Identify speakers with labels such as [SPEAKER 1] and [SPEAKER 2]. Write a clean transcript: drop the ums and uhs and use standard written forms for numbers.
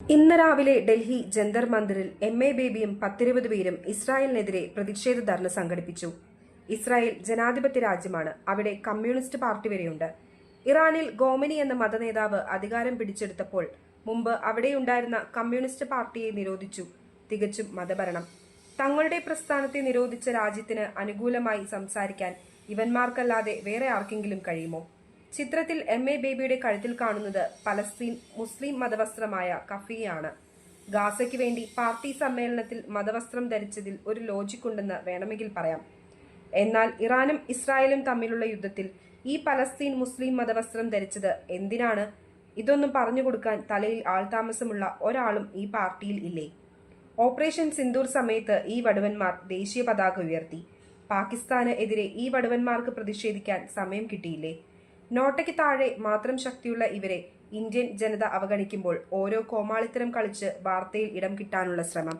[SPEAKER 1] ഇന്ന് രാവിലെ ഡൽഹി ജന്തർ മന്ദിറിൽ എം.എ. ബേബിയും 10-20 പേരും ഇസ്രായേലിനെതിരെ പ്രതിഷേധ ധർണ സംഘടിപ്പിച്ചു. ഇസ്രായേൽ ജനാധിപത്യ രാജ്യമാണ്. അവിടെ കമ്മ്യൂണിസ്റ്റ് പാർട്ടി വരെയുണ്ട്. ഇറാനിൽ ഖോമനി എന്ന മതനേതാവ് അധികാരം പിടിച്ചെടുത്തപ്പോൾ മുമ്പ് അവിടെയുണ്ടായിരുന്ന കമ്മ്യൂണിസ്റ്റ് പാർട്ടിയെ നിരോധിച്ചു. തികച്ചും മതഭരണം. തങ്ങളുടെ പ്രസ്ഥാനത്തെ നിരോധിച്ച രാജ്യത്തിന് അനുകൂലമായി സംസാരിക്കാൻ ഇവന്മാർക്കല്ലാതെ വേറെ ആർക്കെങ്കിലും കഴിയുമോ? ചിത്രത്തിൽ എം.എ. ബേബിയുടെ കഴുത്തിൽ കാണുന്നത് പലസ്തീൻ മുസ്ലിം മതവസ്ത്രമായ കഫിയാണ്. ഗാസയ്ക്ക് വേണ്ടി പാർട്ടി സമ്മേളനത്തിൽ മതവസ്ത്രം ധരിച്ചതിൽ ഒരു ലോജിക് ഉണ്ടെന്ന് വേണമെങ്കിൽ പറയാം. എന്നാൽ ഇറാനും ഇസ്രായേലും തമ്മിലുള്ള യുദ്ധത്തിൽ ഈ പലസ്തീൻ മുസ്ലിം മതവസ്ത്രം ധരിച്ചത് എന്തിനാണ്? ഇതൊന്നും പറഞ്ഞുകൊടുക്കാൻ തലയിൽ ആൾതാമസമുള്ള ഒരാളും ഈ പാർട്ടിയിൽ ഇല്ലേ? ഓപ്പറേഷൻ സിന്ദൂർ സമയത്ത് ഈ വടുവന്മാർ ദേശീയ പതാക ഉയർത്തി. പാകിസ്ഥാന് എതിരെ ഈ വടുവന്മാർക്ക് പ്രതിഷേധിക്കാൻ സമയം കിട്ടിയില്ലേ? നോട്ടയ്ക്ക് താഴെ മാത്രം ശക്തിയുള്ള ഇവരെ ഇന്ത്യൻ ജനത അവഗണിക്കുമ്പോൾ ഓരോ കോമാളിത്തരം കളിച്ച് വാർത്തയിൽ ഇടം കിട്ടാനുള്ള ശ്രമം.